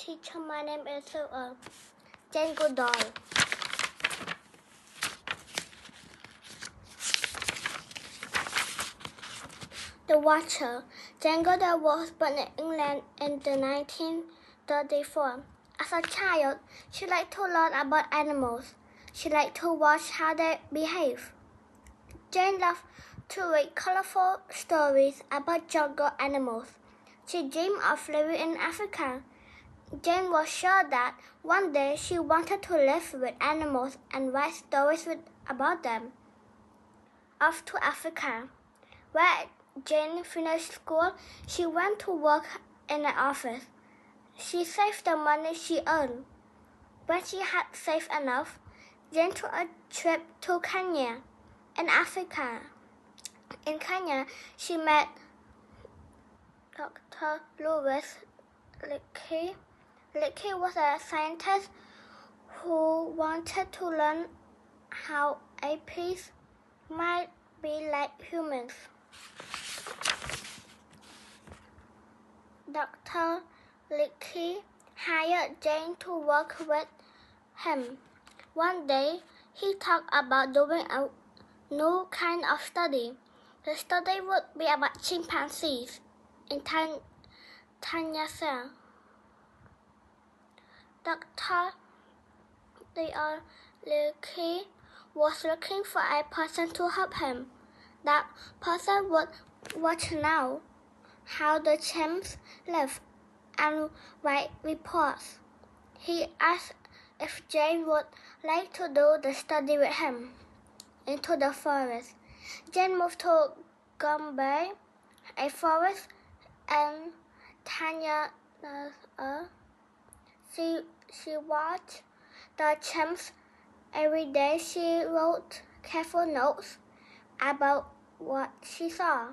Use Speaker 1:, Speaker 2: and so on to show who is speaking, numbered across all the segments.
Speaker 1: teacher. My name is Jane Goodall. The Watcher. Jane Goodall was born in England in the 1934. As a child, she liked to learn about animals. She liked to watch how they behave. Jane loved to read colorful stories about jungle animals. She dreamed of living in Africa. Jane was sure that one day she wanted to live with animals and write stories about them. Off to Africa, where Jane finished school, she went to work in an office. She saved the money she earned. When she had saved enough, Jane took a trip to Kenya in Africa. In Kenya, she met Dr. Louis Leakey. Leakey was a scientist who wanted to learn how apes might be like humans. Dr. Leakey hired Jane to work with him. One day, he talked about doing a new kind of study. The study would be about chimpanzees in Tanzania. Dr. Leakey was looking for a person to help him. That person would watch now how the chimps live and write reports. He asked if Jane would like to do the study with him. Into the forest. Jane moved to Gombe, a forest in Tanzania. She watched the chimps every day. She wrote careful notes about what she saw.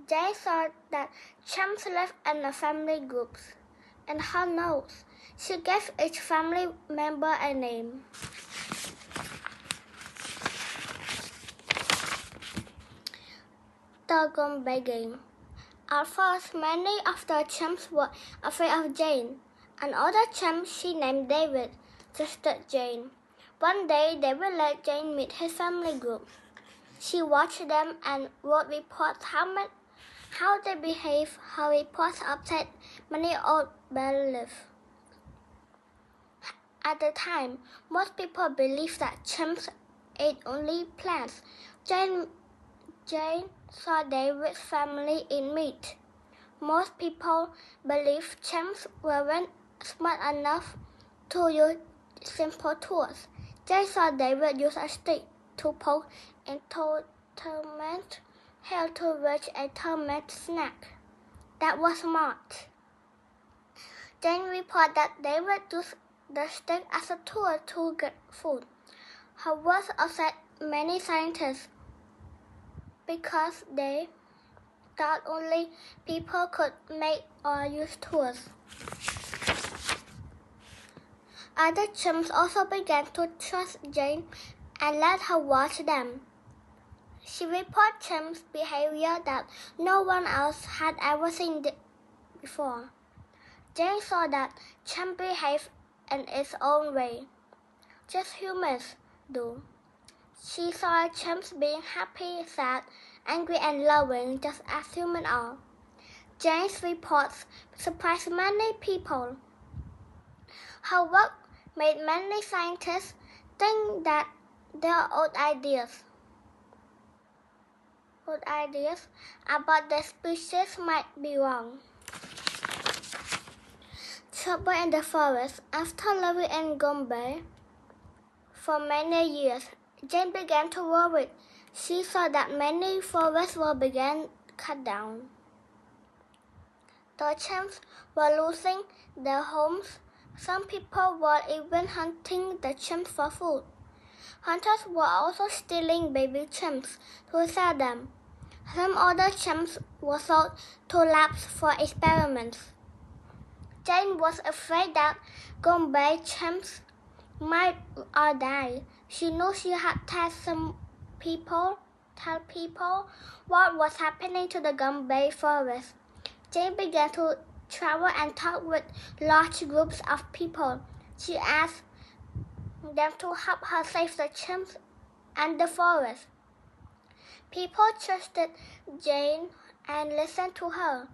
Speaker 1: Jane saw that chimps live in family groups. In her notes, she gave each family member a name. The Gombe game. At first, many of the chimps were afraid of Jane. Another chimp she named David trusted Jane. One day, David let Jane meet his family group. She watched them and wrote reports how they behave. Her reports upset many old beliefs. At the time, most people believed that chimps ate only plants. Jane saw David's family eat meat. Most people believed chimps weren't smart enough to use simple tools. Jane saw David use a stick to poke into termite hair to reach a termite snack. That was smart. Jane reported that David used the stick as a tool to get food. Her words upset many scientists because they thought only people could make or use tools. Other chimps also began to trust Jane and let her watch them. She reported chimps' behavior that no one else had ever seen before. Jane saw that chimps behave in its own way, just humans do. She saw chimps being happy, sad, angry, and loving just as humans are. Jane's reports surprised many people. Her work made many scientists think that their old ideas about the species might be wrong. Trouble in the forest. After living in Gombe for many years, Jane began to worry. She saw that many forests were being cut down. The chimps were losing their homes. Some people were even hunting the chimps for food. Hunters were also stealing baby chimps to sell them. Some other chimps were sold to labs for experiments. Jane was afraid that Gombe chimps might all die. She knew she had to tell people what was happening to the Gombe forest. Jane began to travel and talk with large groups of people. She asked them to help her save the chimps and the forest. People trusted Jane and listened to her.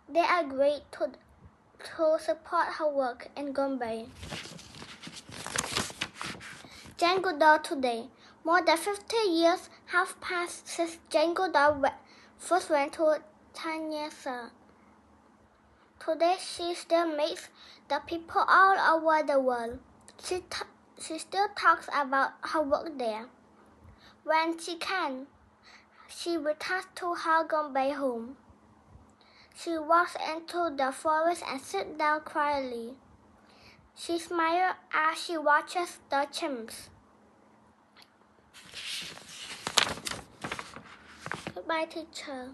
Speaker 1: They agreed to support her work in Gombe. Jane Goodall today. More than 50 years have passed since Jane Goodall first went to Tanyasa. Today she still meets the people all over the world. She still talks about her work there. When she can, she returns to her Gombe home. She walks into the forest and sits down quietly. She smiles as she watches the chimps. Goodbye, teacher.